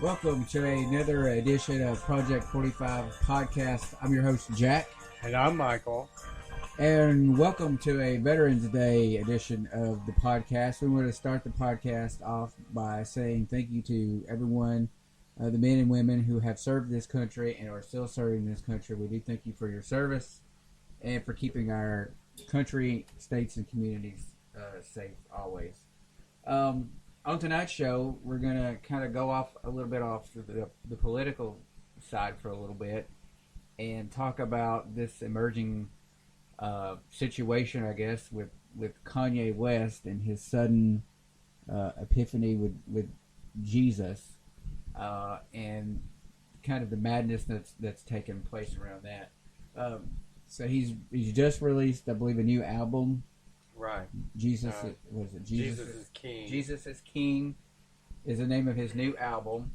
Welcome to another edition of Project 45 podcast. I'm your host, Jack. And I'm Michael. And welcome to a Veterans Day edition of the podcast. We want to start the podcast off by saying thank you to everyone, the men and women who have served this country and are still serving this country. We do thank you for your service and for keeping our country, states, and communities safe always. On tonight's show, we're going to kind of go off a little bit off the political side for a little bit and talk about this emerging situation, I guess, with Kanye West and his sudden epiphany with Jesus and kind of the madness that's taken place around that. So he's just released, I believe, a new album. Right. Jesus is King. Jesus is King is the name of his new album.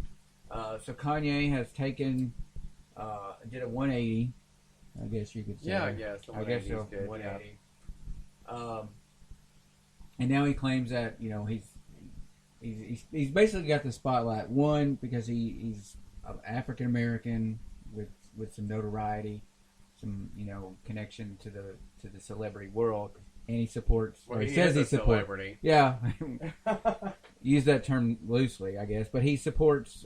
So Kanye has taken, did a 180, I guess you could say. Yeah, I guess. I guess so. Good, 180. Yeah. And now he claims that he's basically got the spotlight. One, because he's African American with some notoriety, some connection to the celebrity world. And he supports, well, or he says he supports. Celebrity. Yeah, use that term loosely, I guess. But he supports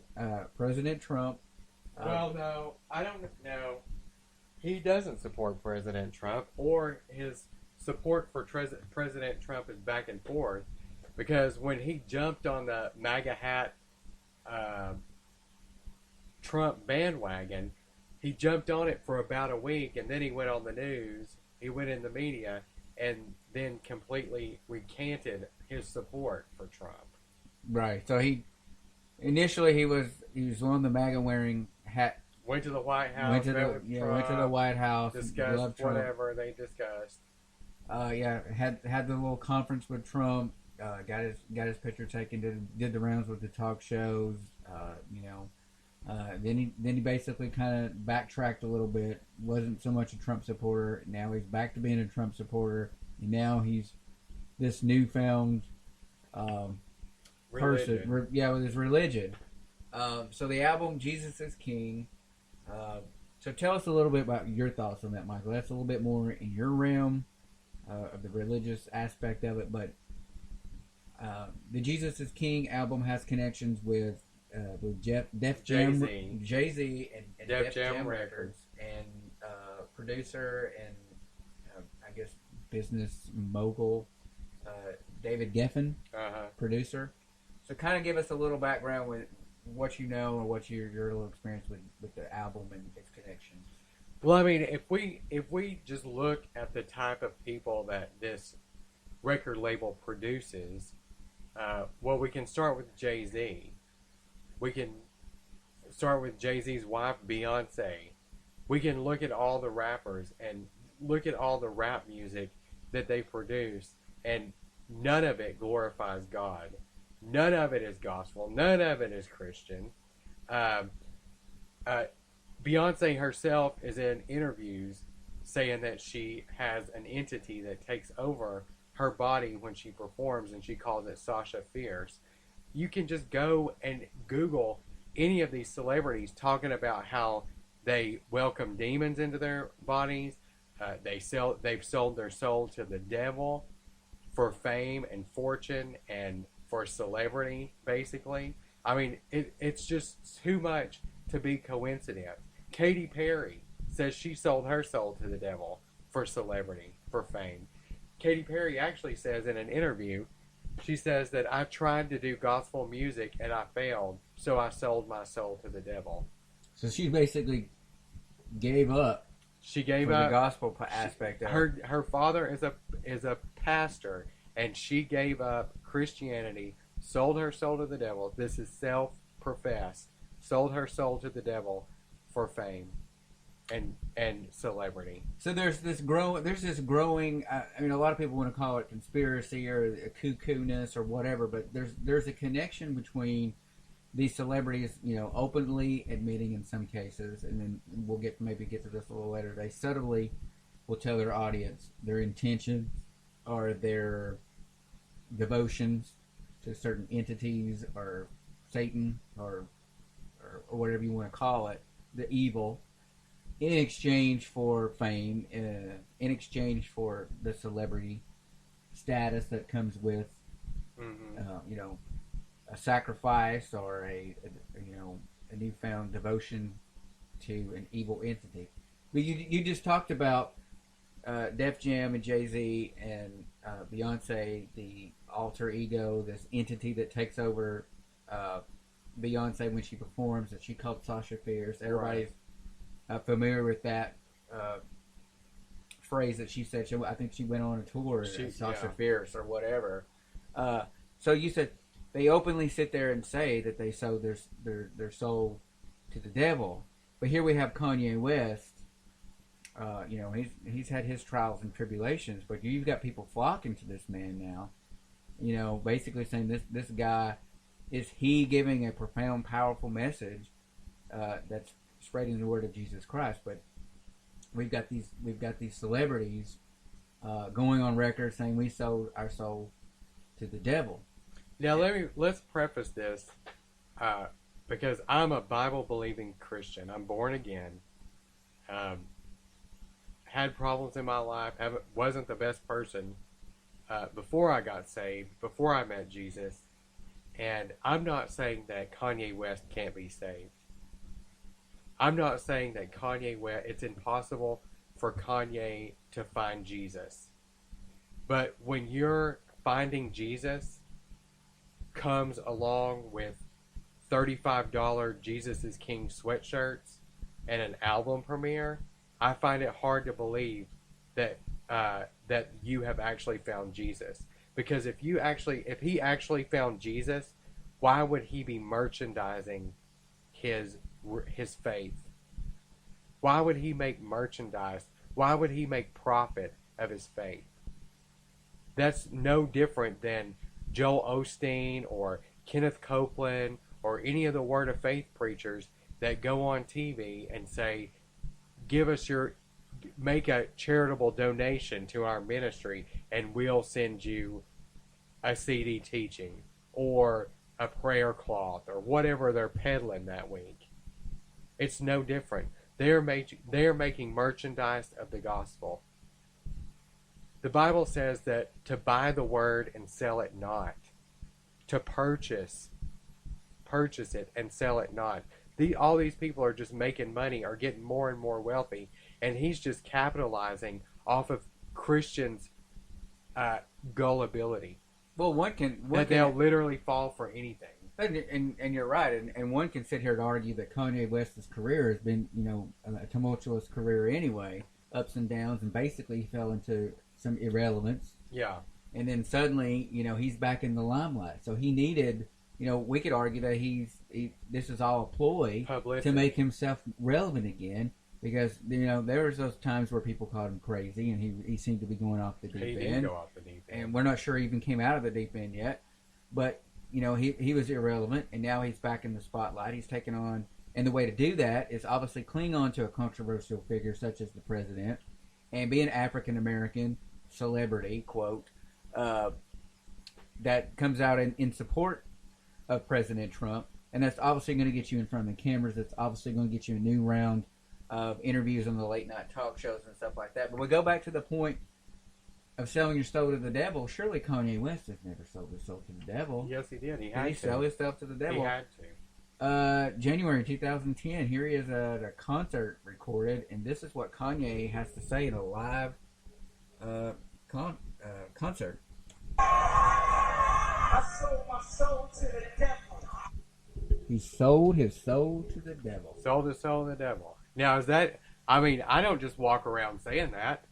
President Trump. Well, no, I don't know. He doesn't support President Trump, or his support for President Trump is back and forth. Because when he jumped on the MAGA hat Trump bandwagon, he jumped on it for about a week, and then he went on the news. He went in the media. And then completely recanted his support for Trump. Right. So he was on the MAGA wearing hat. Went to the White House. Went to the White House. Discussed whatever they discussed. Had the little conference with Trump. Got his picture taken. Did the rounds with the talk shows. Then he basically kind of backtracked a little bit. Wasn't so much a Trump supporter. Now he's back to being a Trump supporter. And now he's this newfound person. With his religion. So the album Jesus is King. So tell us a little bit about your thoughts on that, Michael. That's a little bit more in your realm of the religious aspect of it. But the Jesus is King album has connections with Def Jam, Jay-Z, and Def Jam Records, and producer and I guess business mogul David Geffen, producer. So kind of give us a little background with what you know or what your little experience with the album and its connections. Well, I mean, if we just look at the type of people that this record label produces, we can start with Jay-Z. We can start with Jay-Z's wife, Beyonce. We can look at all the rappers and look at all the rap music that they produce, and none of it glorifies God. None of it is gospel. None of it is Christian. Beyonce herself is in interviews saying that she has an entity that takes over her body when she performs, and she calls it Sasha Fierce. You can just go and Google any of these celebrities talking about how they welcome demons into their bodies. They've sold their soul to the devil for fame and fortune and for celebrity, basically. I mean, it's just too much to be coincidence. Katy Perry says she sold her soul to the devil for celebrity, for fame. Katy Perry actually says in an interview, she says that I tried to do gospel music and I failed, so I sold my soul to the devil. So she basically gave up. She gave up the gospel aspect of it. Her father is a pastor, and she gave up Christianity, sold her soul to the devil. This is self-professed. Sold her soul to the devil for fame and celebrity. So there's this growing. I mean, a lot of people want to call it conspiracy or cuckoo-ness or whatever, but there's a connection between these celebrities, openly admitting in some cases, and then we'll maybe get to this a little later. They subtly will tell their audience their intentions or their devotions to certain entities or Satan or or whatever you want to call it, the evil, in exchange for fame, in exchange for the celebrity status that comes with, you know, a sacrifice or a newfound devotion to an evil entity. But you just talked about Def Jam and Jay-Z and Beyonce, the alter ego, this entity that takes over Beyonce when she performs, that she called Sasha Fierce. Everybody's familiar with that phrase that she said. I think she went on a tour as Sasha Fierce or whatever. So you said they openly sit there and say that they sold their soul to the devil. But here we have Kanye West. He's had his trials and tribulations, but you've got people flocking to this man now. Basically saying this guy, is he giving a profound, powerful message that's spreading the word of Jesus Christ? But we've got these celebrities going on record saying we sold our soul to the devil. Now let's preface this because I'm a Bible believing Christian. I'm born again. Had problems in my life. Wasn't the best person before I got saved. Before I met Jesus. And I'm not saying that Kanye West can't be saved. I'm not saying that it's impossible for Kanye to find Jesus. But when you're finding Jesus comes along with $35 Jesus is King sweatshirts and an album premiere, I find it hard to believe that you have actually found Jesus. Because if he actually found Jesus, why would he be merchandising his faith? Why would he make merchandise? Why would he make profit of his faith? That's no different than Joel Osteen or Kenneth Copeland or any of the Word of Faith preachers that go on TV and say, make a charitable donation to our ministry and we'll send you a CD teaching or a prayer cloth or whatever they're peddling that week. It's no different. They're making merchandise of the gospel. The Bible says that to buy the word and sell it not. To purchase it and sell it not. All these people are just making money, are getting more and more wealthy, and he's just capitalizing off of Christians' gullibility. Well, they'll literally fall for anything. And you're right, and one can sit here to argue that Kanye West's career has been, a tumultuous career anyway, ups and downs, and basically he fell into some irrelevance. Yeah. And then suddenly, he's back in the limelight. So he needed, we could argue that this is all a ploy Publicity. To make himself relevant again. Because, there was those times where people called him crazy, and he seemed to be going off the deep end. He did go off the deep end. And we're not sure he even came out of the deep end yet. But, he was irrelevant, and now he's back in the spotlight. He's taken on, and the way to do that is obviously cling on to a controversial figure such as the president, and be an African-American celebrity, quote, that comes out in support of President Trump. And that's obviously going to get you in front of the cameras. That's obviously going to get you a new round of interviews on the late night talk shows and stuff like that. But we go back to the point of selling your soul to the devil. Surely Kanye West has never sold his soul to the devil. Yes, he did. He sell himself to the devil? He had to. January 2010, here he is at a concert recorded, and this is what Kanye has to say in a live concert. I sold my soul to the devil. He sold his soul to the devil. Sold his soul to the devil. Now, is that? I mean, I don't just walk around saying that.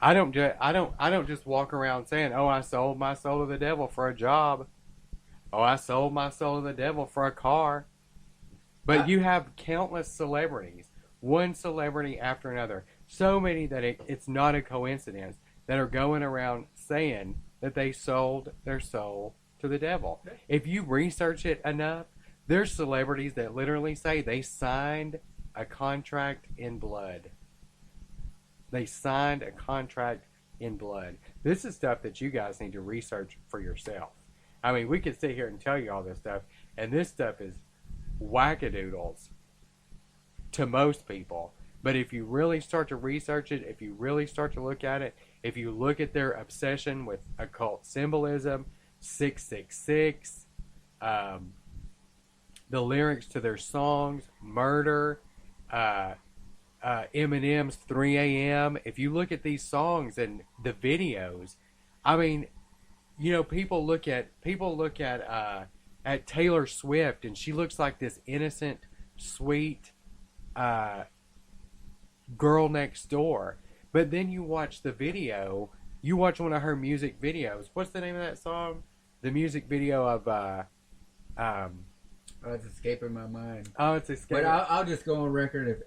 I don't just walk around saying, "Oh, I sold my soul to the devil for a job." Oh, I sold my soul to the devil for a car. But you have countless celebrities, one celebrity after another, so many that it's not a coincidence, that are going around saying that they sold their soul to the devil. If you research it enough, there's celebrities that literally say they signed a contract in blood. They signed a contract in blood. This is stuff that you guys need to research for yourself. I mean, we could sit here and tell you all this stuff, and this stuff is wackadoodles to most people. But if you really start to research it, if you really start to look at it, if you look at their obsession with occult symbolism, 666, the lyrics to their songs, murder, Eminem's 3 a.m. If you look at these songs and the videos, I mean, you know, people look at Taylor Swift, and she looks like this innocent, sweet girl next door. But then you watch the video. You watch one of her music videos. What's the name of that song? The music video of Oh, it's escaping my mind. oh, it's escaping. But I'll just go on record.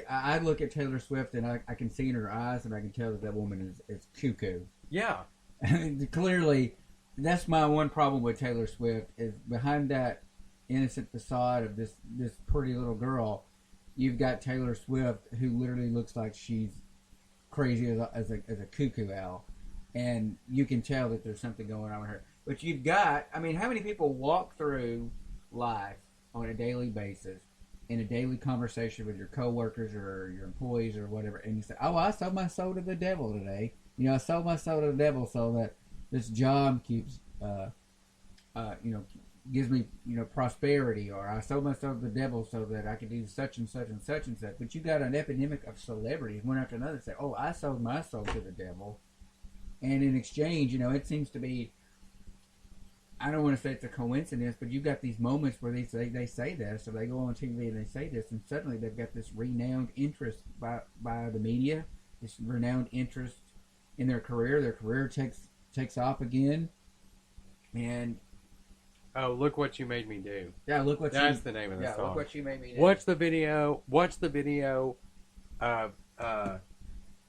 I look at Taylor Swift and I can see in her eyes and I can tell that woman is cuckoo. Yeah. Clearly, that's my one problem with Taylor Swift is behind that innocent facade of this pretty little girl, you've got Taylor Swift who literally looks like she's crazy as a cuckoo owl, and you can tell that there's something going on with her. But you've got, I mean, how many people walk through life on a daily basis in a daily conversation with your coworkers or your employees or whatever, and you say, "Oh, I sold my soul to the devil today. You know, I sold my soul to the devil so that this job keeps, gives me, prosperity, or I sold my soul to the devil so that I can do such and such and such and such." But you got an epidemic of celebrities, one after another, say, "Oh, I sold my soul to the devil," and in exchange, it seems to be. I don't want to say it's a coincidence, but you got these moments where they say this, or they go on TV and they say this, and suddenly they've got this renowned interest by the media, this renowned interest in their career. Their career takes off again, and oh, look what you made me do. yeah, look what That's the name of the song. Look what you made me do. Watch the video. Watch the video of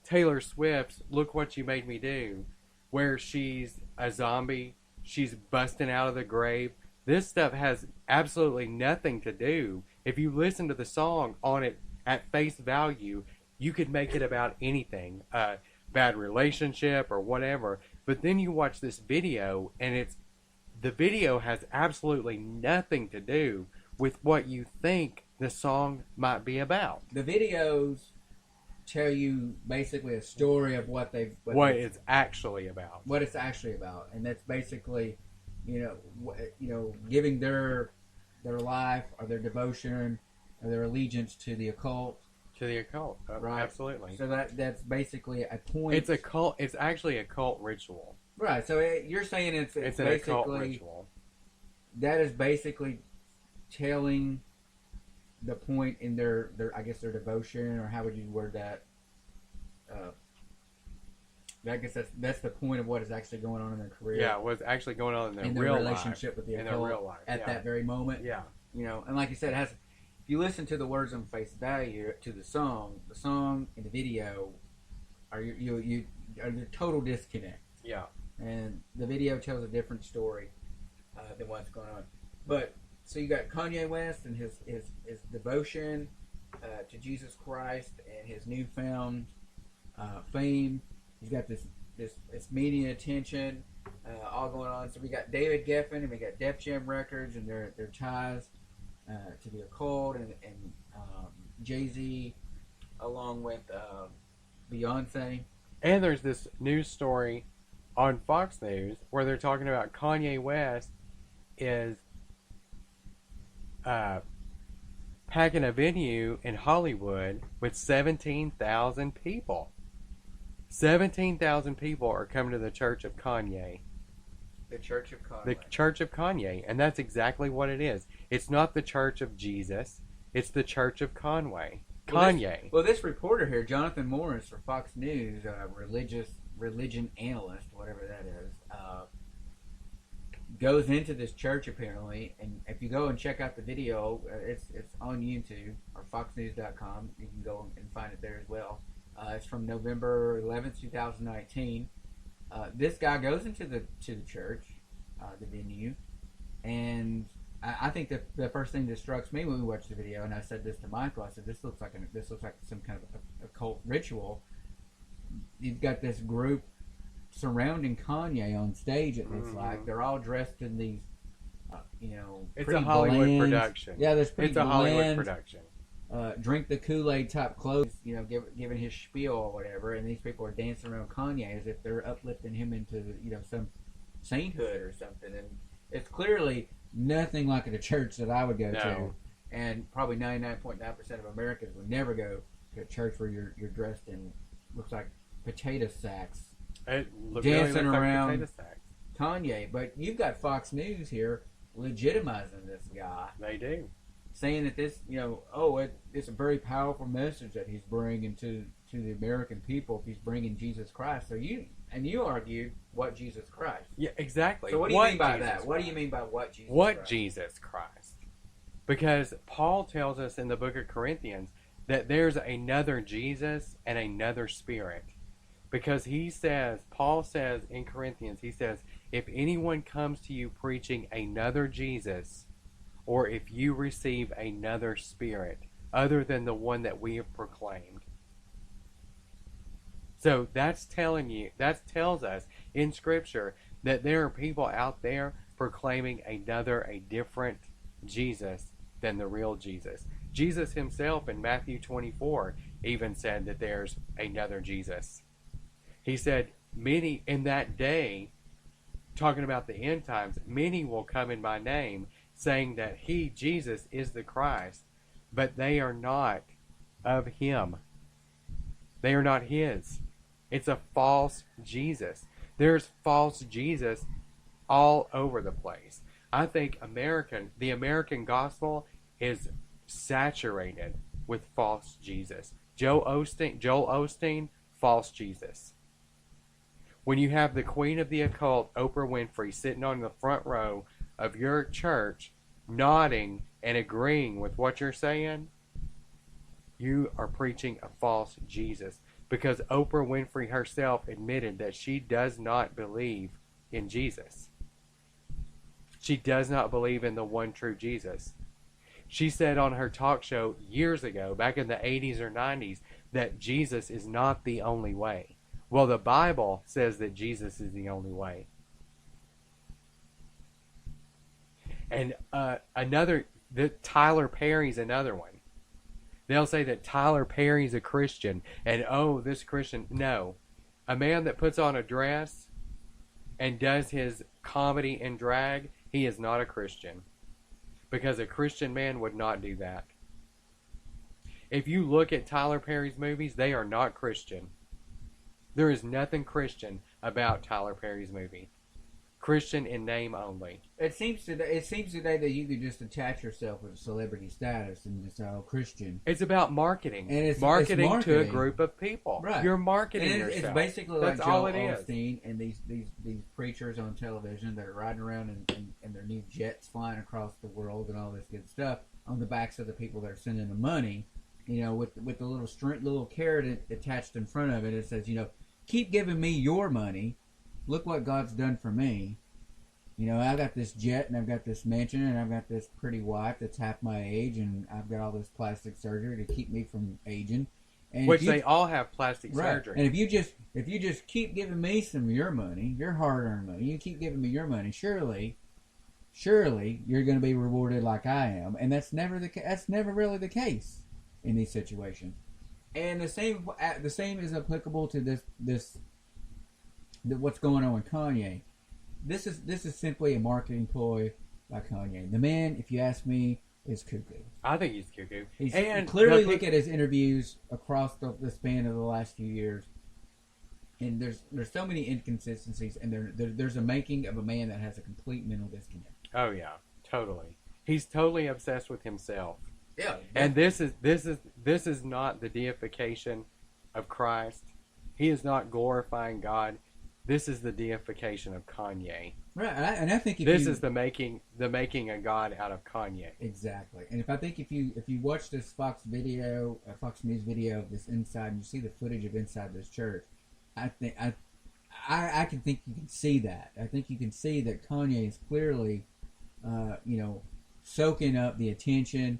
Taylor Swift's "Look What You Made Me Do," where she's a zombie. She's busting out of the grave. This stuff has absolutely nothing to do. If you listen to the song on it at face value, you could make it about anything, bad relationship or whatever. But then you watch this video, and the video has absolutely nothing to do with what you think the song might be about. The videos tell you basically a story of what it's actually about. What it's actually about, and that's basically, giving their life or their devotion or their allegiance to the occult. To the occult, right? Absolutely. So that's basically a point. It's a cult. It's actually a cult ritual. Right. So you're saying it's an basically occult ritual. That is basically telling the point in their I guess their devotion, or how would you word that? I guess that's the point of what is actually going on in their career. Yeah, what's actually going on in their real relationship with the occult in their real life at that very moment. Yeah. And like you said, it has. If you listen to the words on face value to the song and the video are you are the total disconnect. Yeah. And the video tells a different story than what's going on. But so you got Kanye West and his devotion to Jesus Christ and his newfound fame. He's got this media attention all going on. So we got David Geffen and we got Def Jam Records and their ties to the occult, and Jay-Z along with Beyonce. And there's this news story on Fox News where they're talking about Kanye West is packing a venue in Hollywood with 17,000 people. 17,000 people are coming to the Church of Kanye. The Church of Kanye. The Church of Kanye. And that's exactly what it is. It's not the Church of Jesus. It's the Church of Kanye. This reporter here, Jonathan Morris for Fox News, religion analyst, whatever that is, goes into this church apparently, and if you go and check out the video, it's on YouTube or foxnews.com. You can go and find it there as well. It's from November 11th, 2019. This guy goes into the church, the venue, and I think that the first thing that struck me when we watched the video, and I said this to Michael, I said this looks like some kind of occult ritual. You've got this group surrounding Kanye on stage. It looks like they're all dressed in these It's pretty a Hollywood bland. production. Yeah, there's pretty It's a bland, Hollywood production. drink the Kool-Aid type clothes, giving his spiel or whatever, and these people are dancing around Kanye as if they're uplifting him into, some sainthood or something. And it's clearly nothing like at a church that I would go to, and probably 99.9% of Americans would never go to a church where you're dressed in looks like potato sacks, dancing around Kanye. But you've got Fox News here legitimizing this guy. They do. Saying that this, it's a very powerful message that he's bringing to the American people if he's bringing Jesus Christ. So you argued what Jesus Christ? Yeah, exactly. So what do you mean by that? What do you mean by what Jesus? What Jesus Christ? Because Paul tells us in the book of Corinthians that there's another Jesus and another Spirit. Because Paul says in Corinthians, he says, if anyone comes to you preaching another Jesus, or if you receive another Spirit other than the one that we have proclaimed. So that tells us in Scripture that there are people out there proclaiming a different Jesus than the real Jesus. Jesus himself in Matthew 24 even said that there's another Jesus. He said, many in that day, talking about the end times, many will come in my name, saying that he, Jesus, is the Christ, but they are not of him. They are not his. It's a false Jesus. There's false Jesus all over the place. I think the American gospel is saturated with false Jesus. Joel Osteen, false Jesus. When you have the queen of the occult, Oprah Winfrey, sitting on the front row of your church, nodding and agreeing with what you're saying, you are preaching a false Jesus. Because Oprah Winfrey herself admitted that she does not believe in Jesus. She does not believe in the one true Jesus. She said on her talk show years ago, back in the 80s or 90s, that Jesus is not the only way. Well, the Bible says that Jesus is the only way. And Tyler Perry's another one. They'll say that Tyler Perry's a Christian, and this Christian. No. A man that puts on a dress and does his comedy and drag, he is not a Christian. Because a Christian man would not do that. If you look at Tyler Perry's movies, they are not Christian. There is nothing Christian about Tyler Perry's movie. Christian in name only. It seems today that you could just attach yourself with a celebrity status and just Christian. It's about marketing. And it's marketing marketing to a group of people. Right. You're marketing and yourself. It's basically That's like all Joel it is. Osteen and these preachers on television that are riding around in their new jets flying across the world and all this good stuff on the backs of the people that are sending them money. With the little carrot attached in front of it. It says, keep giving me your money. Look what God's done for me. I got this jet and I've got this mansion and I've got this pretty wife that's half my age and I've got all this plastic surgery to keep me from aging. And which they all have plastic right. surgery. And if you just keep giving me some of your money, your hard-earned money, you keep giving me your money, surely you're going to be rewarded like I am. And that's never really the case in these situations. And the same is applicable to this what's going on with Kanye. This is simply a marketing ploy by Kanye. The man, if you ask me, is cuckoo. I think he's cuckoo. And clearly look at his interviews across the span of the last few years, and there's so many inconsistencies, and there's a making of a man that has a complete mental disconnect. Oh yeah, totally. He's totally obsessed with himself. Yeah. And this is not the deification of Christ. He is not glorifying God. This is the deification of Kanye. Right, and I think this is the making a god out of Kanye. Exactly. And if you watch this Fox News video of this inside, and you see the footage of inside this church, I can think you can see that. I think you can see that Kanye is clearly, soaking up the attention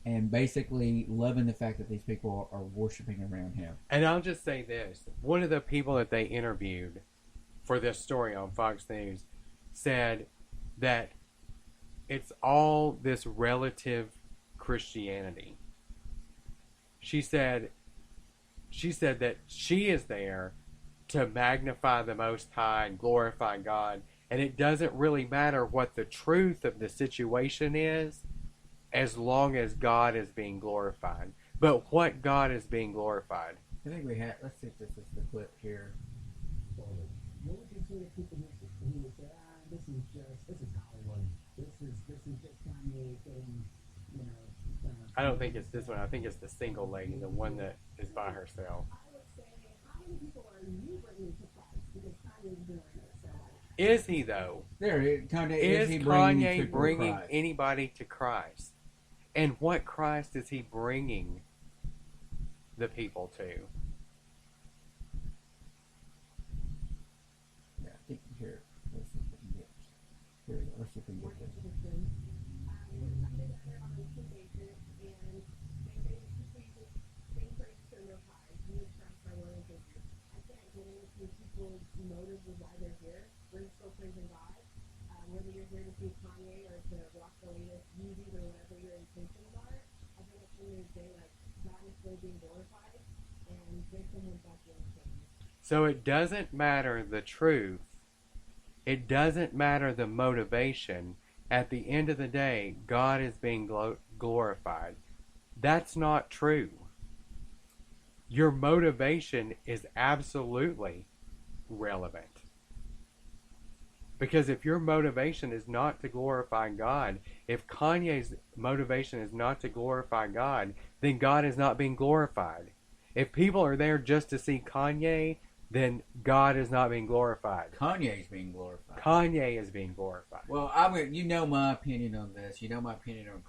and basically loving the fact that these people are worshiping around him. And I'll just say this: one of the people that they interviewed for this story on Fox News said that it's all this relative Christianity. She said that she is there to magnify the Most High and glorify God, and it doesn't really matter what the truth of the situation is, as long as God is being glorified. But what God is being glorified? I think we have. Let's see if this is the clip here. So, what would you say if people would say, this is Hollywood. This is just Kanye saying, you know. I don't think it's this one. I think it's the single lady, the one that is by herself. I would say, how many people are you bringing to Christ? Because Kanye's doing it. So. Is he though? Kanye, Is he Kanye people bringing Christ? anybody to Christ? And what Christ is he bringing the people to? Yeah, I think here. Let's see if we can get. Here we go. Let's see if we can get this. Motives of why they're here. We're still praising God. Whether you're here to see Kanye or to rock the latest music or whatever your intentions are, I think at the end of the day, like, God is still being glorified, and there's someone back doing things. So it doesn't matter the truth. It doesn't matter the motivation. At the end of the day, God is being glorified. That's not true. Your motivation is absolutely relevant. Because if your motivation is not to glorify God, if Kanye's motivation is not to glorify God, then God is not being glorified. If people are there just to see Kanye, then God is not being glorified. Kanye's being glorified. Kanye is being glorified. Well, you know my opinion on this. You know my opinion on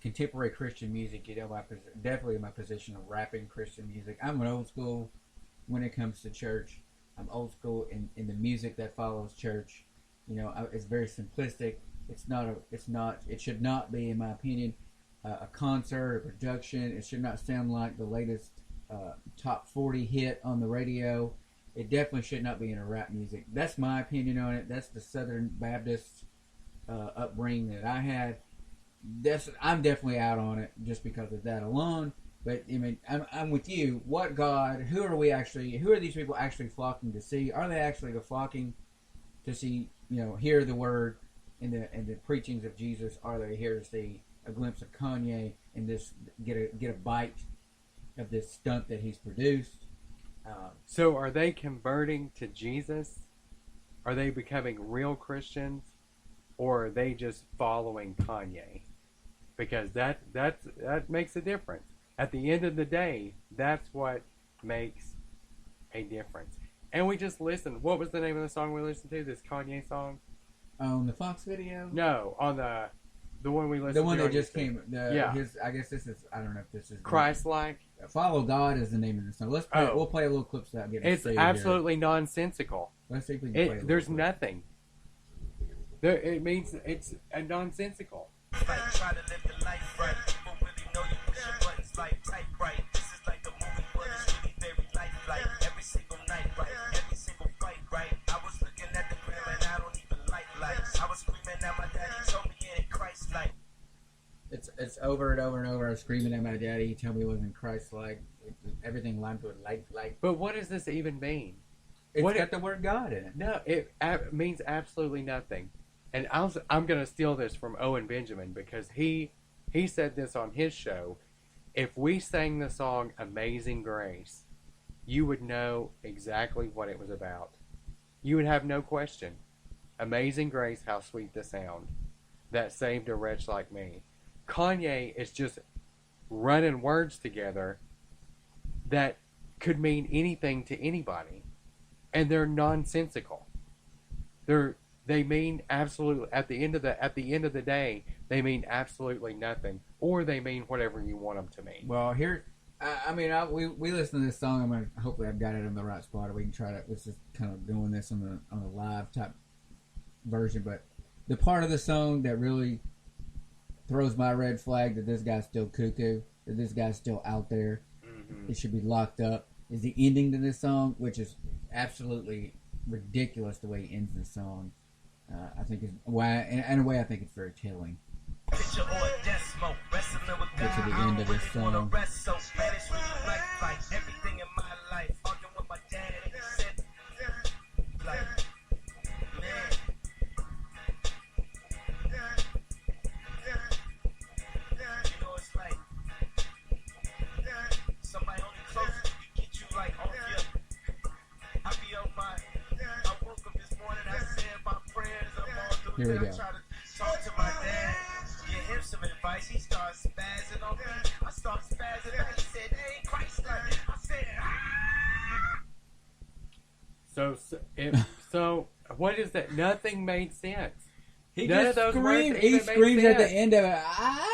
contemporary Christian music. You know definitely my position on rapping Christian music. I'm an old school when it comes to church. I'm old school in the music that follows church. You know, it's very simplistic. It should not be, in my opinion, a concert or production. It should not sound like the latest top 40 hit on the radio. It definitely should not be in a rap music. That's my opinion on it. That's the Southern Baptist upbringing that I had. I'm definitely out on it just because of that alone. But I mean, I'm with you. What God? Who are these people actually flocking to see? Are they actually flocking to see? You know, hear the word and the preachings of Jesus? Are they here to see a glimpse of Kanye and this get a bite of this stunt that he's produced? So are they converting to Jesus? Are they becoming real Christians? Or are they just following Kanye? Because that makes a difference. At the end of the day, that's what makes a difference. And we just listened. What was the name of the song we listened to? This Kanye song? On the Fox video? No, on the one we listened to. The one that on just YouTube. came. Yeah. I guess this is. I don't know if this is Christ-like. Follow God is the name of the song. Let's play. We'll play a little clip so that It's absolutely nonsensical. Let's see if we can play There's nothing. It means it's a nonsensical. Try to live your life right. People really know you push your buttons like type right. This is like a movie, but it's really very lifelike. Every single night, right? Every single fight, right? I was looking at the gram and I don't even like lights. I was screaming at my daddy, told me it ain't Christ-like. It's over and over and over. I was screaming at my daddy. He told me it wasn't Christ-like. Everything lined with like. But what does this even mean? It's got the word God in it. No, it means absolutely nothing. And I'm going to steal this from Owen Benjamin because he said this on his show. If we sang the song Amazing Grace, you would know exactly what it was about. You would have no question. Amazing Grace, how sweet the sound that saved a wretch like me. Kanye is just running words together that could mean anything to anybody. And they're nonsensical. They mean absolutely at the end of the day, they mean absolutely nothing, or they mean whatever you want them to mean. Well, here, we listen to this song. Hopefully I've got it in the right spot, or we can try to. Let's just kind of doing this on the live type version. But the part of the song that really throws my red flag that this guy's still cuckoo, that this guy's still out there, it should be locked up, is the ending to this song, which is absolutely ridiculous the way he ends the song. I think it's why, in a way, I think it's very telling. Picture or death smoke, wrestling with Get to God. the I end don't of this really wanna song. rest, so Spanish with the life, like everything in my life. Arguing with my dad, and he said, like, man. You know, it's like somebody only close to you can get you like off your. I be on my. I woke up this morning, I said my prayers. I'm all through Here we it. go. I try to talk to my dad, give him some advice. He starts spazzing on me. I start spazzing back. He said, "Hey, Christ, like." I said, "Ah." So what is that? Nothing made sense. He None just of those screams. words He even made screams at the sense. end of it. Ah!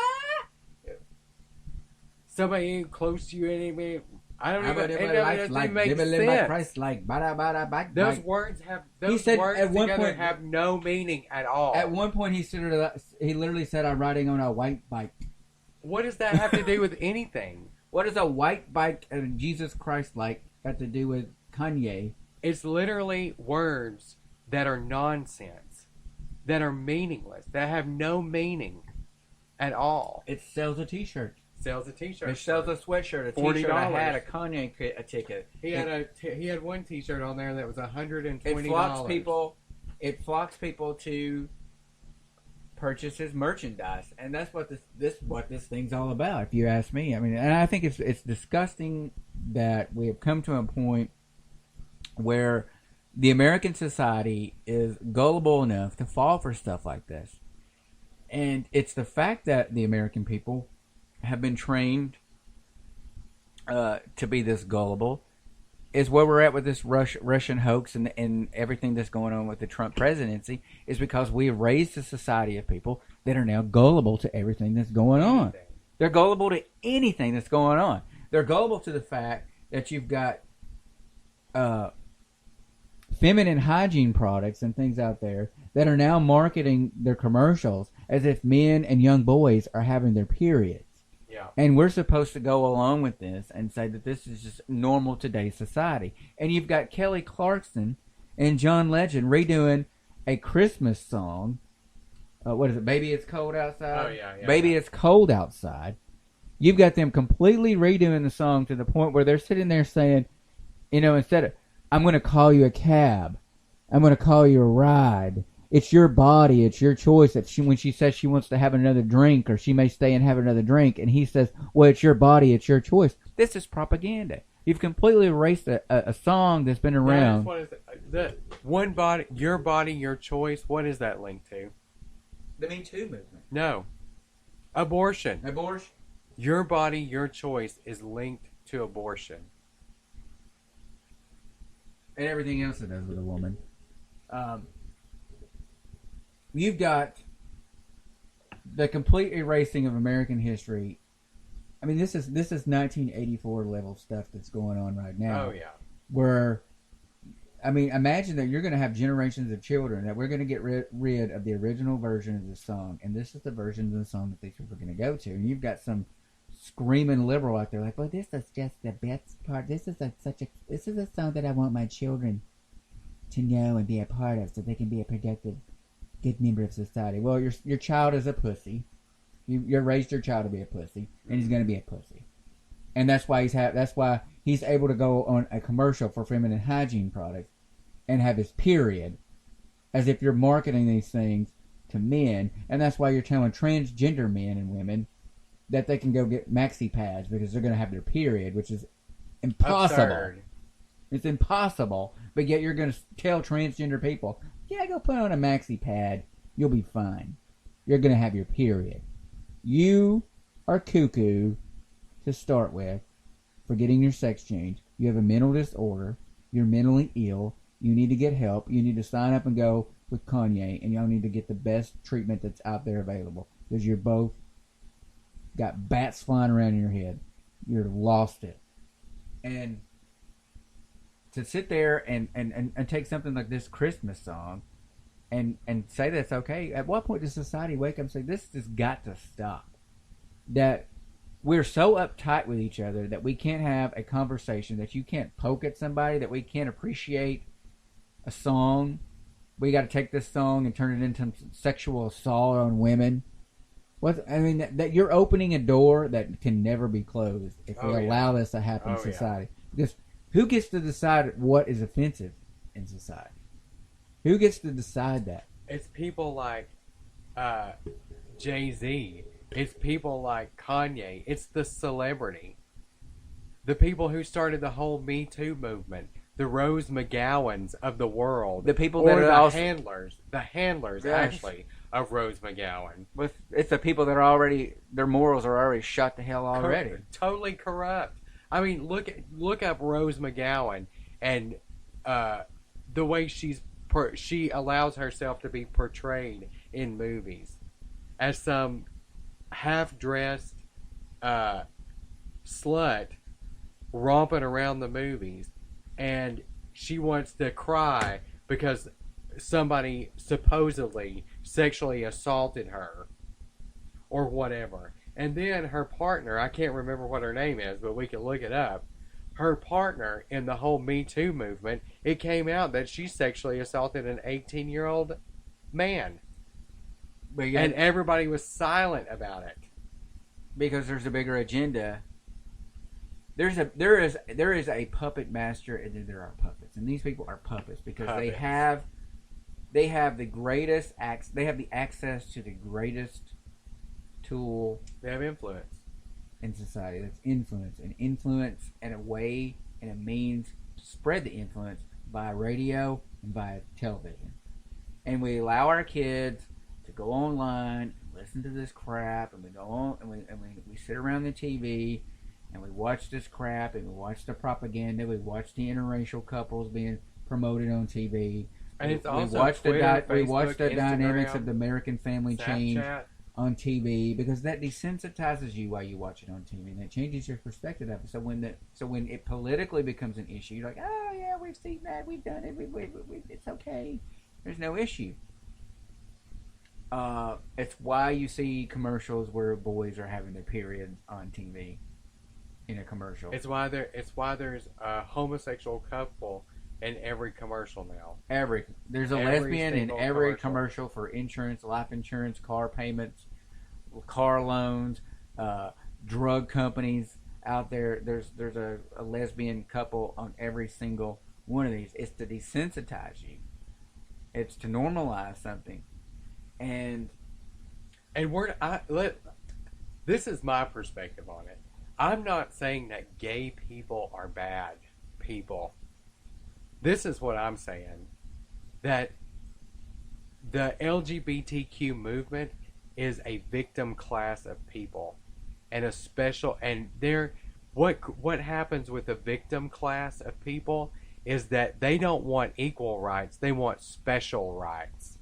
Somebody ain't close to you, anybody. I don't How even. about It everybody doesn't like make living like sense. Christ, like bada bada bada. Those Like, words have. He Those said words at one together point- have no meaning at all. at one point, he literally said, "I'm riding on a white bike." What does that have to do with anything? What does a white bike and Jesus Christ like got to do with Kanye? It's literally words that are nonsense, that are meaningless, that have no meaning at all. It sells a T-shirt. Sells a T-shirt. It sells a sweatshirt, a $40. T-shirt, a hat, a Kanye a ticket. He had one T-shirt on there that was $120. It flocks people to purchase his merchandise, and that's what this thing's all about. If you ask me, I mean, and I think it's disgusting that we have come to a point where the American society is gullible enough to fall for stuff like this, and it's the fact that the American people have been trained to be this gullible is where we're at with this Russian hoax and everything that's going on with the Trump presidency is because we have raised a society of people that are now gullible to everything that's going on. They're gullible to anything that's going on. They're gullible to the fact that you've got feminine hygiene products and things out there that are now marketing their commercials as if men and young boys are having their periods. Yeah. And we're supposed to go along with this and say that this is just normal today's society. And you've got Kelly Clarkson and John Legend redoing a Christmas song. What is it? Baby, It's Cold Outside? Oh, yeah. Baby, It's Cold Outside. You've got them completely redoing the song to the point where they're sitting there saying, you know, instead of, I'm going to call you a cab. I'm going to call you a ride. It's your body. It's your choice. That when she says she wants to have another drink, or she may stay and have another drink, and he says, well, it's your body. It's your choice. This is propaganda. You've completely erased a song that's been around. What is it? The one body, your choice. What is that linked to? The Me Too movement. No. Abortion. Abortion. Your body, your choice is linked to abortion. And everything else it does with a woman. You've got the complete erasing of American history. I mean, this is 1984 level stuff that's going on right now. Oh, yeah. Where, I mean, imagine that you're going to have generations of children that we're going to get rid of the original version of the song, and this is the version of the song that these people are going to go to. And you've got some screaming liberal out there like, well, this is just the best part. This is a song that I want my children to know and be a part of, so they can be a productive, good member of society. Well, your child is a pussy. You raised your child to be a pussy, and he's going to be a pussy, and that's why he's able to go on a commercial for feminine hygiene products and have his period, as if you're marketing these things to men, and that's why you're telling transgender men and women that they can go get maxi pads because they're going to have their period, which is impossible. Absurd. It's impossible, but yet you're going to tell transgender people, yeah, go put on a maxi pad. You'll be fine. You're going to have your period. You are cuckoo to start with for getting your sex changed. You have a mental disorder. You're mentally ill. You need to get help. You need to sign up and go with Kanye, and y'all need to get the best treatment that's out there available because you're both got bats flying around in your head. You're lost it. And to sit there and take something like this Christmas song and say that's okay, at what point does society wake up and say, this has got to stop? That we're so uptight with each other that we can't have a conversation, that you can't poke at somebody, that we can't appreciate a song we got to take this song and turn it into sexual assault on women. That you're opening a door that can never be closed if we allow this to happen in society. Because who gets to decide what is offensive in society? Who gets to decide that? It's people like Jay-Z. It's people like Kanye. It's the celebrity. The people who started the whole Me Too movement. The Rose McGowans of the world. The people or that are the also... handlers. The handlers, actually, of Rose McGowan. It's the people that are already... Their morals are already shut the hell already. Totally corrupt. I mean, look up Rose McGowan and the way she allows herself to be portrayed in movies as some half-dressed slut romping around the movies, and she wants to cry because somebody supposedly sexually assaulted her or whatever. And then her partner, I can't remember what her name is, but we can look it up. Her partner in the whole Me Too movement, it came out that she sexually assaulted an 18-year-old man. And everybody was silent about it. Because there's a bigger agenda. There is a puppet master, and then there are puppets. And these people are puppets because they have the greatest they have the access to the greatest tool. They have influence in society. That's influence, and a way and a means to spread the influence by radio and by television. And we allow our kids to go online and listen to this crap, and we go on and we sit around the TV and we watch this crap, and we watch the propaganda, we watch the interracial couples being promoted on TV. And it's also we watch Twitter, we watch the Instagram, dynamics of the American family Snapchat. change on TV, because that desensitizes you while you watch it on TV, and that changes your perspective of it. So when it politically becomes an issue, you're like, oh yeah, we've seen that, we've done it, it's okay, there's no issue. It's why you see commercials where boys are having their periods on TV in a commercial. It's why there's a homosexual couple in every commercial now. There's a lesbian in every commercial for insurance, life insurance, car payments, car loans, drug companies out there. There's a lesbian couple on every single one of these. It's to desensitize you. It's to normalize something. And this is my perspective on it. I'm not saying that gay people are bad people. This is what I'm saying. That the LGBTQ movement is a victim class of people. And what happens with the victim class of people is that they don't want equal rights, they want special rights.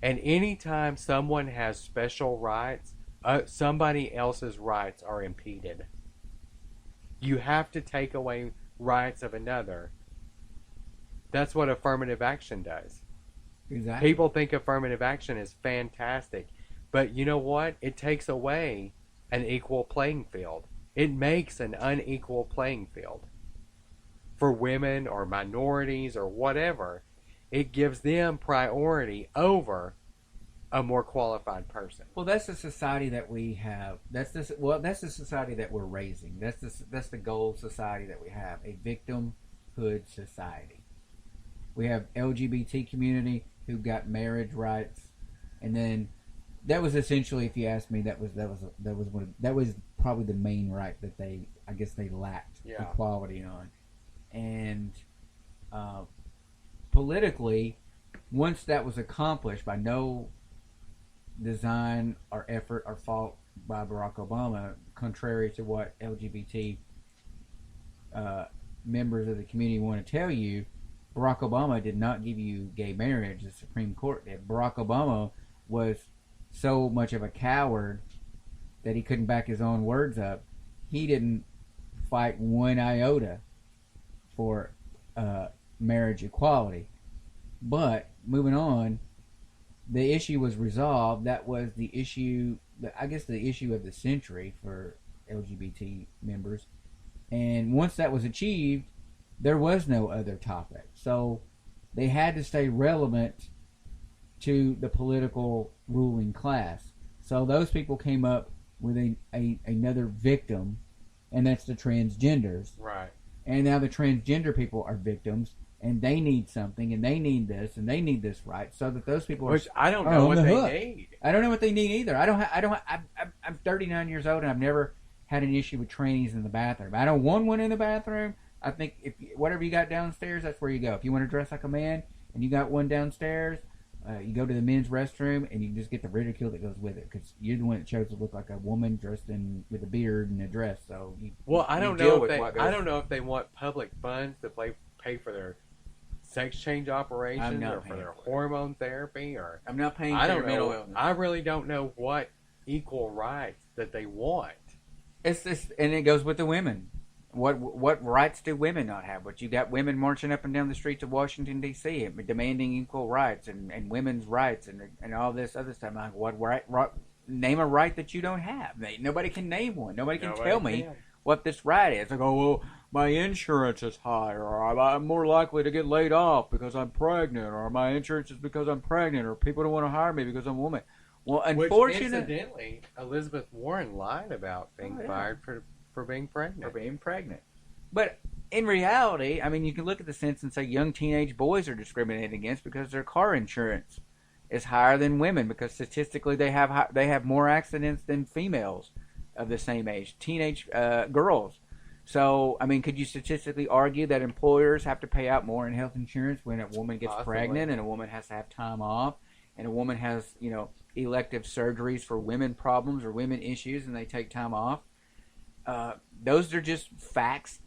And anytime someone has special rights, somebody else's rights are impeded. You have to take away rights of another. That's what affirmative action does. Exactly. People think affirmative action is fantastic, but you know what? It takes away an equal playing field. It makes an unequal playing field. For women or minorities or whatever, it gives them priority over a more qualified person. Well, that's the society that we have. That's the society that we're raising. That's the goal society that we have, a victimhood society. We have LGBT community who got marriage rights, and then that was essentially, if you ask me, that was probably the main right that they lacked equality on. And politically, once that was accomplished by no design or effort or fault by Barack Obama, contrary to what LGBT members of the community want to tell you, Barack Obama did not give you gay marriage. The Supreme Court did. Barack Obama was so much of a coward that he couldn't back his own words up. He didn't fight one iota for marriage equality. But moving on, the issue was resolved. That was the issue, the issue of the century for LGBT members. And once that was achieved, there was no other topic. So they had to stay relevant to the political ruling class. So those people came up with another victim, and that's the transgenders. Right. And now the transgender people are victims, and they need something, and they need this, and they need this right, so that those people Which I don't are know on what the they hook. need. I don't know what they need either. I'm 39 years old, and I've never had an issue with trannies in the bathroom. I don't want one in the bathroom. I think if whatever you got downstairs, that's where you go. If you want to dress like a man and you got one downstairs, you go to the men's restroom and you just get the ridicule that goes with it, because you're the one that chose to look like a woman dressed in with a beard and a dress. So I don't deal know with if what they. goes. I don't know if they want public funds to pay for their sex change operations or for their hormone therapy, or I'm not paying. I for don't your mental know. illness. I really don't know what equal rights that they want. It's this, and it goes with the women. What rights do women not have? But you got women marching up and down the streets of Washington D.C. demanding equal rights and women's rights and all this other stuff. I'm like, what name a right that you don't have? Nobody can name one. Nobody can tell me what this right is. I go, well, my insurance is higher, or I'm more likely to get laid off because I'm pregnant, or my insurance is because I'm pregnant, or people don't want to hire me because I'm a woman. Well, unfortunately, incidentally, Elizabeth Warren lied about being fired for being pregnant. But in reality, I mean, you can look at the sense and say young teenage boys are discriminated against because their car insurance is higher than women, because statistically they have more accidents than females of the same age, teenage girls. So, I mean, could you statistically argue that employers have to pay out more in health insurance when a woman gets pregnant, and a woman has to have time off, and a woman has, elective surgeries for women problems or women issues, and they take time off? Those are just facts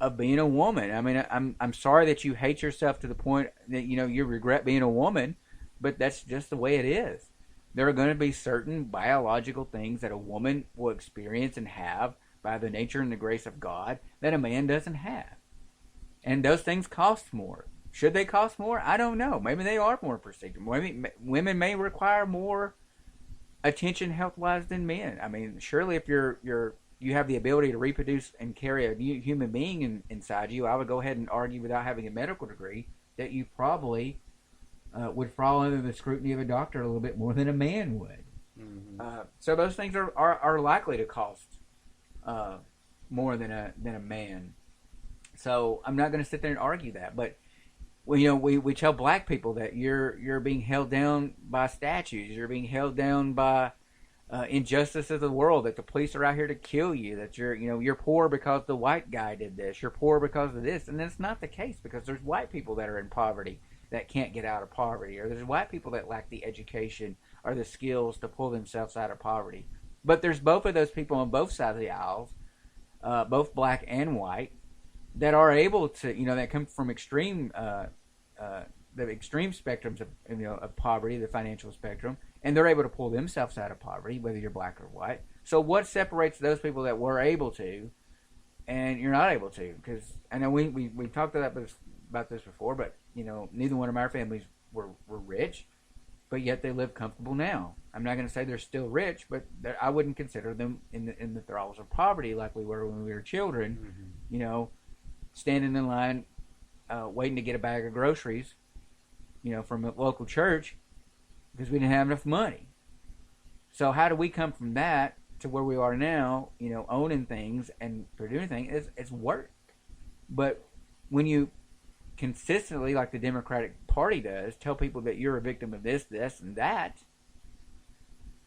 of being a woman. I mean, I'm sorry that you hate yourself to the point that you regret being a woman, but that's just the way it is. There are going to be certain biological things that a woman will experience and have by the nature and the grace of God that a man doesn't have, and those things cost more. Should they cost more? I don't know. Maybe they are more prestigious. Women may require more attention health-wise than men. I mean, surely if you have the ability to reproduce and carry a new human being inside you, I would go ahead and argue without having a medical degree that you probably would fall under the scrutiny of a doctor a little bit more than a man would. Mm-hmm. So those things are likely to cost more than a man. So I'm not going to sit there and argue that, but we tell black people that you're being held down by statues, you're being held down by injustice of the world, that the police are out here to kill you, that you're poor because the white guy did this, you're poor because of this, and that's not the case, because there's white people that are in poverty that can't get out of poverty, or there's white people that lack the education or the skills to pull themselves out of poverty. But there's both of those people on both sides of the aisles, both black and white, that are able to, that come from extreme, the extreme spectrums of poverty, the financial spectrum, and they're able to pull themselves out of poverty, whether you're black or white. So what separates those people that were able to, and you're not able to? Because I know we talked about this before, but neither one of our families were rich, but yet they live comfortable now. I'm not going to say they're still rich, but I wouldn't consider them in the thralls of poverty like we were when we were children. Mm-hmm. Standing in line, waiting to get a bag of groceries, from a local church, because we didn't have enough money. So how do we come from that to where we are now, owning things and producing things? It's work. But when you consistently, like the Democratic Party does, tell people that you're a victim of this, and that,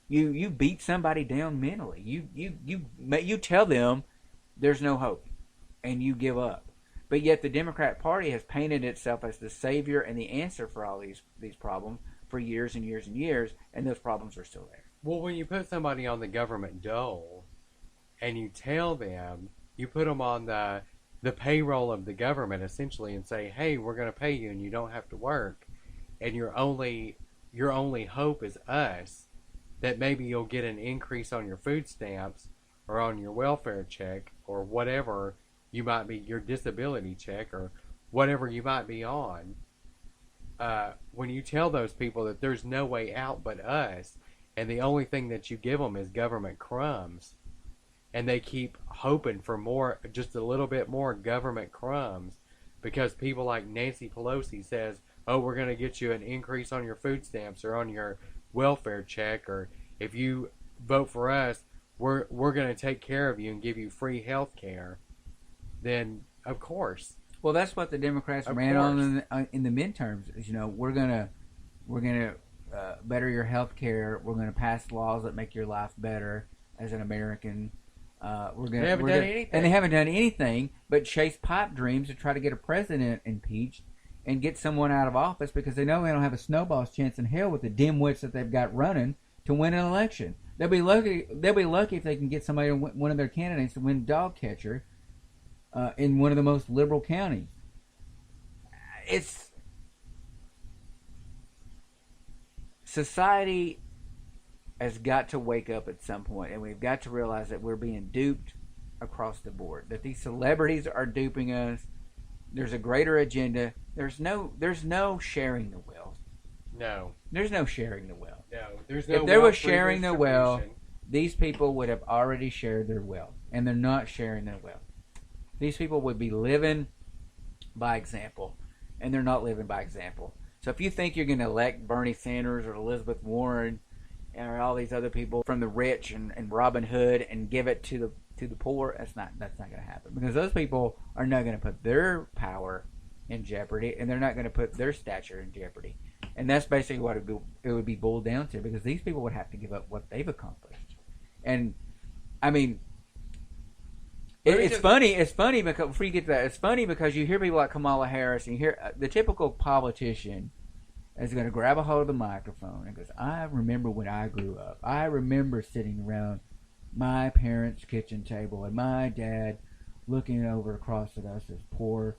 you beat somebody down mentally. You tell them there's no hope, and you give up. But yet the Democrat Party has painted itself as the savior and the answer for all these problems for years and years and years, and those problems are still there. Well, when you put somebody on the government dole, and you tell them, you put them on the payroll of the government essentially, and say, hey, we're going to pay you and you don't have to work, and your only hope is us, that maybe you'll get an increase on your food stamps or on your welfare check or whatever you might be, your disability check or whatever you might be on. When you tell those people that there's no way out but us, and the only thing that you give them is government crumbs, and they keep hoping for more, just a little bit more government crumbs, because people like Nancy Pelosi says, oh, we're going to get you an increase on your food stamps or on your welfare check, or if you vote for us, we're going to take care of you and give you free health care, then of course. Well, that's what the Democrats Of ran course. on in the midterms. You know, we're gonna better your health care. We're gonna pass laws that make your life better as an American. They haven't done anything. And they haven't done anything but chase pipe dreams to try to get a president impeached and get someone out of office because they know they don't have a snowball's chance in hell with the dimwits that they've got running to win an election. They'll be lucky. They'll be lucky if they can get somebody, one of their candidates, to win dog catcher in one of the most liberal counties. It's society has got to wake up at some point, and we've got to realize that we're being duped across the board. That these celebrities are duping us. There's a greater agenda. There's no sharing the wealth. No. There's no sharing the wealth. No. There's no. If there was wealth sharing the wealth, redistribution. these people would have already shared their wealth, and they're not sharing their wealth. These people would be living by example, and they're not living by example. So if you think you're going to elect Bernie Sanders or Elizabeth Warren or all these other people from the rich and Robin Hood and give it to the poor, that's not going to happen, because those people are not going to put their power in jeopardy, and they're not going to put their stature in jeopardy. And that's basically what it would be boiled down to, because these people would have to give up what they've accomplished. And I mean, it's funny because before you get to that, it's funny because you hear people like Kamala Harris, and you hear the typical politician is going to grab a hold of the microphone and goes, I remember when I grew up. I remember sitting around my parents' kitchen table and my dad looking over across at us as poor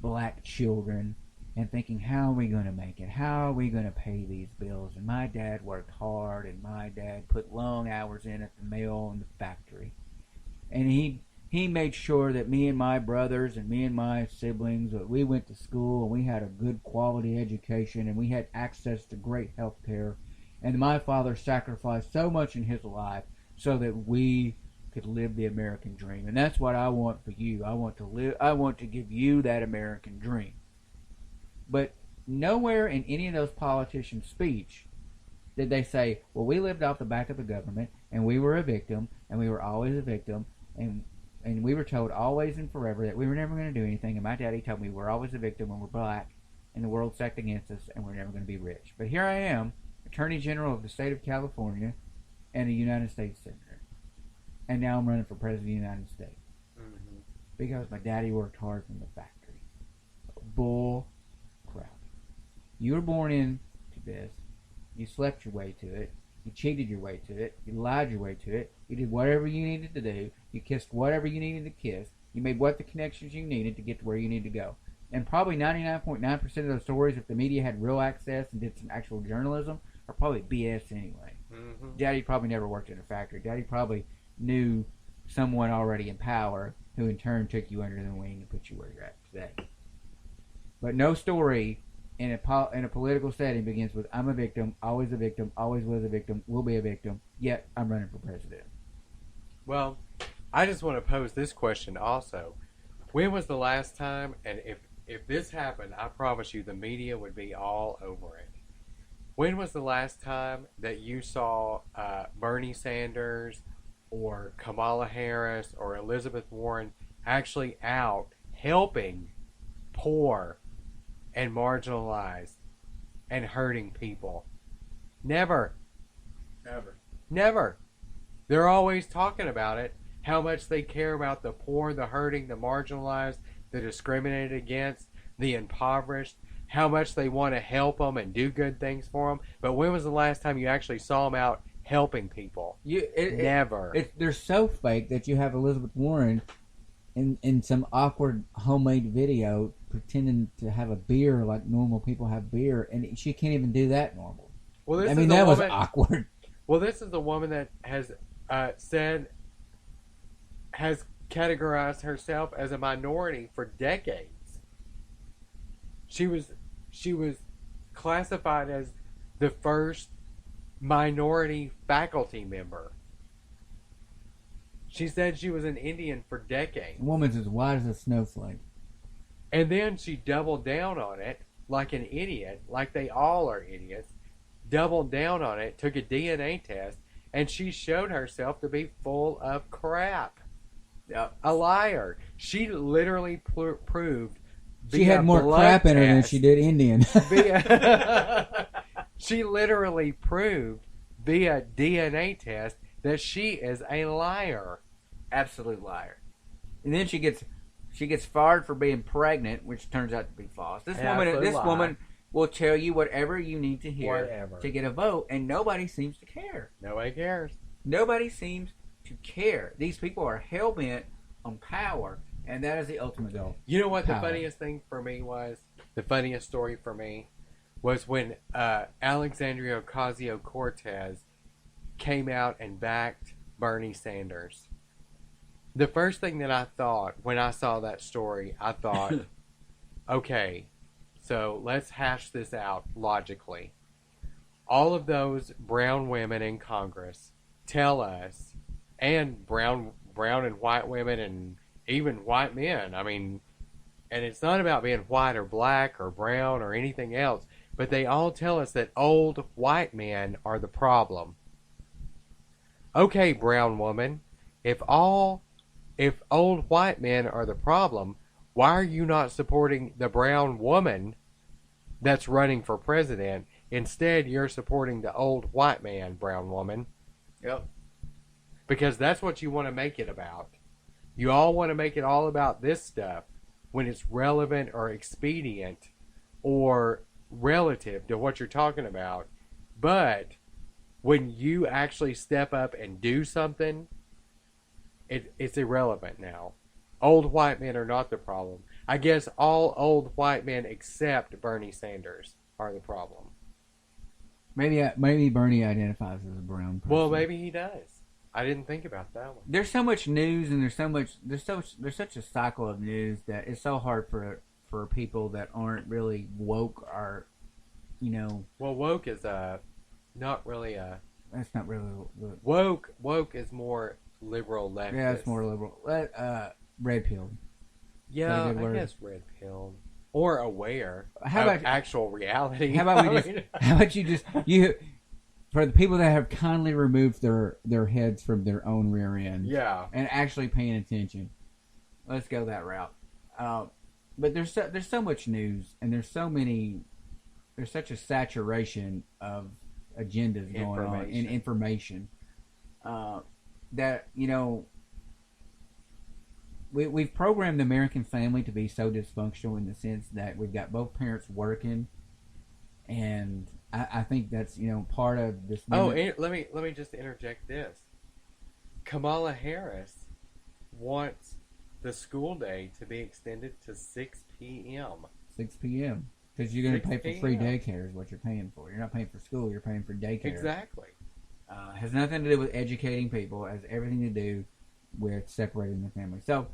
black children and thinking, how are we going to make it? How are we going to pay these bills? And my dad worked hard, and my dad put long hours in at the mill and the factory. And he made sure that me and my brothers and me and my siblings, we went to school and we had a good quality education and we had access to great health care. And my father sacrificed so much in his life so that we could live the American dream. And that's what I want for you. I want to give you that American dream. But nowhere in any of those politicians' speech did they say, well, we lived off the back of the government and we were a victim and we were always a victim, and we were told always and forever that we were never going to do anything, and my daddy told me we're always a victim when we're black, and the world's stacked against us, and we're never going to be rich. But here I am, Attorney General of the state of California, and a United States Senator. And now I'm running for President of the United States. Mm-hmm. Because my daddy worked hard from the factory. Bull crap. You were born into this. You slept your way to it. You cheated your way to it. You lied your way to it. You did whatever you needed to do. You kissed whatever you needed to kiss. You made what the connections you needed to get to where you need to go. And probably 99.9% of those stories, if the media had real access and did some actual journalism, are probably BS anyway. Mm-hmm. Daddy probably never worked in a factory. Daddy probably knew someone already in power who in turn took you under the wing and put you where you're at today. But no story in a political setting begins with, I'm a victim, always was a victim, will be a victim, yet I'm running for president. Well, I just want to pose this question also. When was the last time, and if this happened, I promise you the media would be all over it. When was the last time that you saw Bernie Sanders or Kamala Harris or Elizabeth Warren actually out helping poor and marginalized and hurting people? Never. Never. They're always talking about it, how much they care about the poor, the hurting, the marginalized, the discriminated against, the impoverished, how much they want to help them and do good things for them. But when was the last time you actually saw them out helping people? Never. They're so fake that you have Elizabeth Warren in some awkward homemade video pretending to have a beer like normal people have beer, and she can't even do that normal. Well, I mean, that was awkward. Well, this is the woman that has has categorized herself as a minority for decades. She was classified as the first minority faculty member. She said she was an Indian for decades. The woman's as white as a snowflake. And then she doubled down on it like an idiot, like they all are idiots, doubled down on it, took a DNA test, and she showed herself to be full of crap. Yep. A liar. She literally proved She had more crap in her than she did Indian. She literally proved via DNA test that she is a liar. Absolute liar. And then she gets fired for being pregnant, which turns out to be false. This woman will tell you whatever you need to hear to get a vote, and nobody seems to care. Nobody cares. Nobody seems to care. These people are hell bent on power, and that is the ultimate goal. You know what Power. the funniest thing for me was? The funniest story for me was when Alexandria Ocasio-Cortez came out and backed Bernie Sanders. The first thing that I thought when I saw that story, I thought, okay, so let's hash this out logically. All of those brown women in Congress tell us, and brown and white women and even white men, I mean, and it's not about being white or black or brown or anything else, but they all tell us that old white men are the problem. Okay, brown woman, if old white men are the problem, why are you not supporting the brown woman that's running for president? Instead, you're supporting the old white man, brown woman. Yep. Because that's what you want to make it about. You all want to make it all about this stuff when it's relevant or expedient or relative to what you're talking about. But when you actually step up and do something, it's irrelevant now. Old white men are not the problem. I guess all old white men except Bernie Sanders are the problem. Maybe Bernie identifies as a brown person. Well, maybe he does. I didn't think about that one. There's so much news, and there's such a cycle of news that it's so hard for people that aren't really woke or, you know. Well, woke is not really a. That's not really woke. Woke is more liberal leftist. Yeah, it's more liberal. Red pill. Yeah, I guess red pill or aware how of about actual reality. How about how about you just for the people that have kindly removed their heads from their own rear end, yeah, and actually paying attention. Let's go that route. But there's so much news, and there's such a saturation of agendas going on and information that, you know, we've programmed the American family to be so dysfunctional in the sense that we've got both parents working, and I think that's, you know, part of this. And let me just interject this. Kamala Harris wants the school day to be extended to 6 p.m. 6 p.m. Because you're going to pay for free daycare is what you're paying for. You're not paying for school. You're paying for daycare. Exactly. Has nothing to do with educating people. It has everything to do with separating the family. So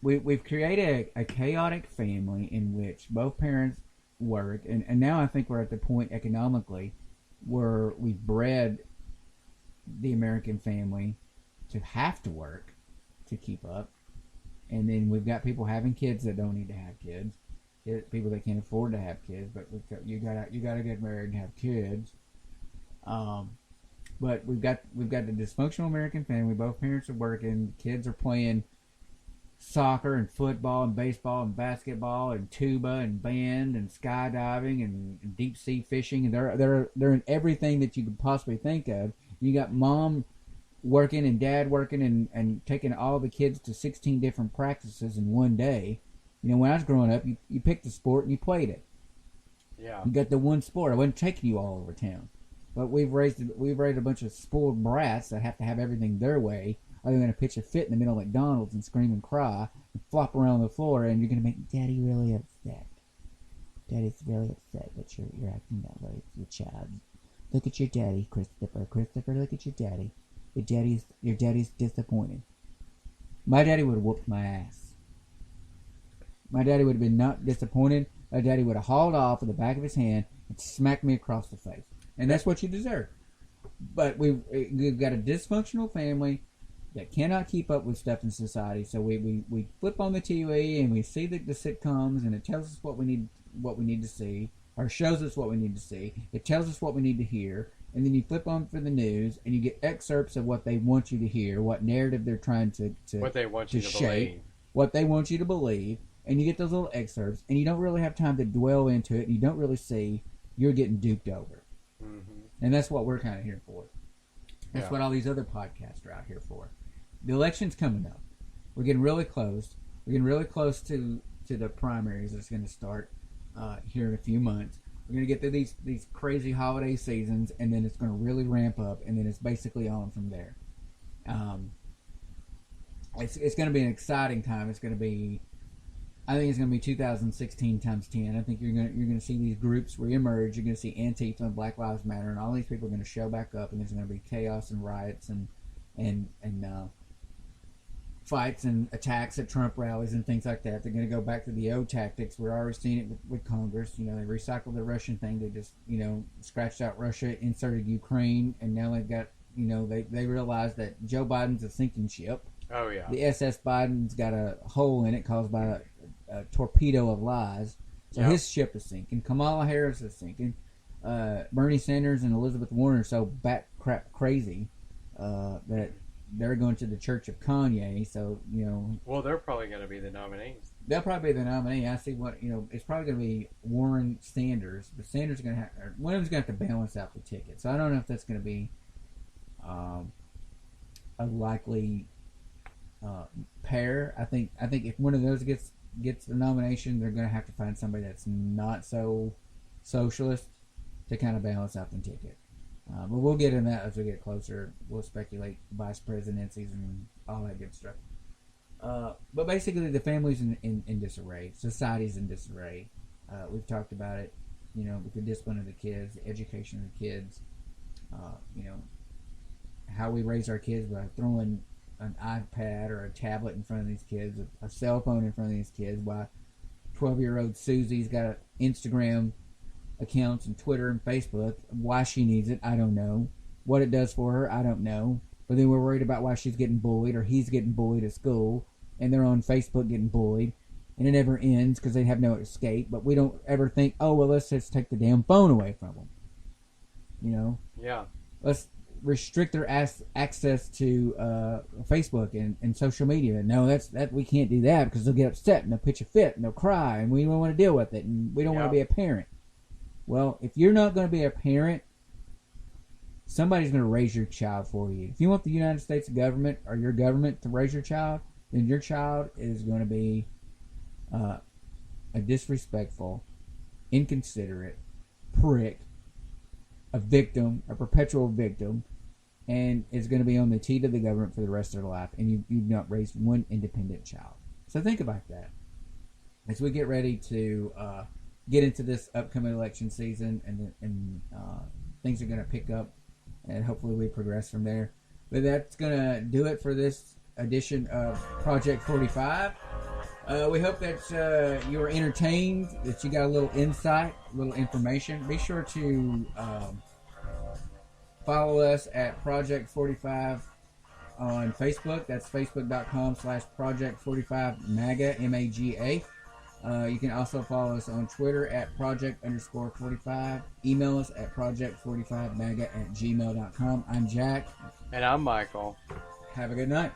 we've created a chaotic family in which both parents work, and now I think we're at the point economically where we've bred the American family to have to work to keep up, and then we've got people having kids that don't need to have kids, people that can't afford to have kids, but you gotta get married and have kids. But we've got the dysfunctional American family. Both parents are working. Kids are playing soccer and football and baseball and basketball and tuba and band and skydiving and deep sea fishing, and they're in everything that you could possibly think of. You got mom working and dad working and taking all the kids to 16 different practices in one day. You know, when I was growing up, you picked a sport and you played it. Yeah. You got the one sport. I wasn't taking you all over town. But we've raised a bunch of spoiled brats that have to have everything their way. Or they're going to pitch a fit in the middle of McDonald's and scream and cry and flop around the floor, and you're going to make Daddy really upset. Daddy's really upset that you're acting that way, your child. Look at your daddy, Christopher. Christopher, look at your daddy. Your daddy's disappointed. My daddy would have whooped my ass. My daddy would have been not disappointed. My daddy would have hauled off with the back of his hand and smacked me across the face. And that's what you deserve. But we've got a dysfunctional family that cannot keep up with stuff in society. So we flip on the TV and we see the sitcoms, and it tells us what we need to see, or shows us what we need to see. It tells us what we need to hear, and then you flip on for the news, and you get excerpts of what they want you to hear, what narrative they're trying to what they want you to shape, believe. what they want you to believe, and you get those little excerpts, and you don't really have time to dwell into it, and you don't really see. You're getting duped over. Mm-hmm. And that's what we're kind of here for. That's Yeah. what all these other podcasts are out here for. The election's coming up. We're getting really close. We're getting really close to the primaries that's going to start here in a few months. We're going to get through these crazy holiday seasons, and then it's going to really ramp up, and then it's basically on from there. It's going to be an exciting time. It's going to be, I think it's going to be 2016 times 10. I think you're going to see these groups reemerge. You're going to see Antifa and Black Lives Matter, and all these people are going to show back up, and there's going to be chaos and riots and fights and attacks at Trump rallies and things like that. They're going to go back to the old tactics. We're already seeing it with Congress. You know, they recycled the Russian thing. They just, scratched out Russia, inserted Ukraine, and now they've got, they realize that Joe Biden's a sinking ship. Oh, yeah. The SS Biden's got a hole in it caused by a torpedo of lies. So Yep. his ship is sinking. Kamala Harris is sinking. Bernie Sanders and Elizabeth Warren are so bat crap crazy that they're going to the church of Kanye. So, Well, they're probably going to be the nominees. they'll probably be the nominee. I see it's probably going to be Warren Sanders. But Sanders is going to have, or one of them's going to have to balance out the ticket. So I don't know if that's going to be a likely pair. I think if one of those gets the nomination, they're going to have to find somebody that's not so socialist to kind of balance out the ticket. But we'll get in that as we get closer. We'll speculate vice presidencies and all that good stuff. But basically, the family's in disarray. Society's in disarray. We've talked about it, with the discipline of the kids, the education of the kids, how we raise our kids by throwing an iPad or a tablet in front of these kids, a cell phone in front of these kids, why 12-year-old Susie's got Instagram accounts and Twitter and Facebook. Why she needs it, I don't know. What it does for her, I don't know. But then we're worried about why she's getting bullied or he's getting bullied at school, and they're on Facebook getting bullied, and it never ends because they have no escape. But we don't ever think, oh, well, let's just take the damn phone away from them. Yeah. Let's restrict their access to Facebook and social media. No, that we can't do that because they'll get upset and they'll pitch a fit and they'll cry, and we don't want to deal with it, and we don't want to be a parent. Well, if you're not going to be a parent, somebody's going to raise your child for you. If you want the United States government or your government to raise your child, then your child is going to be a disrespectful, inconsiderate prick, a victim, a perpetual victim, and is going to be on the teat of the government for the rest of their life, and you've not raised one independent child. So think about that. As we get ready to get into this upcoming election season, and things are going to pick up, and hopefully we progress from there. But that's going to do it for this edition of Project 45. We hope that you were entertained, that you got a little insight, a little information. Be sure to follow us at Project 45 on Facebook. That's facebook.com/Project45MAGA, MAGA. You can also follow us on Twitter at Project_45. Email us at Project45MAGA@gmail.com. I'm Jack. And I'm Michael. Have a good night.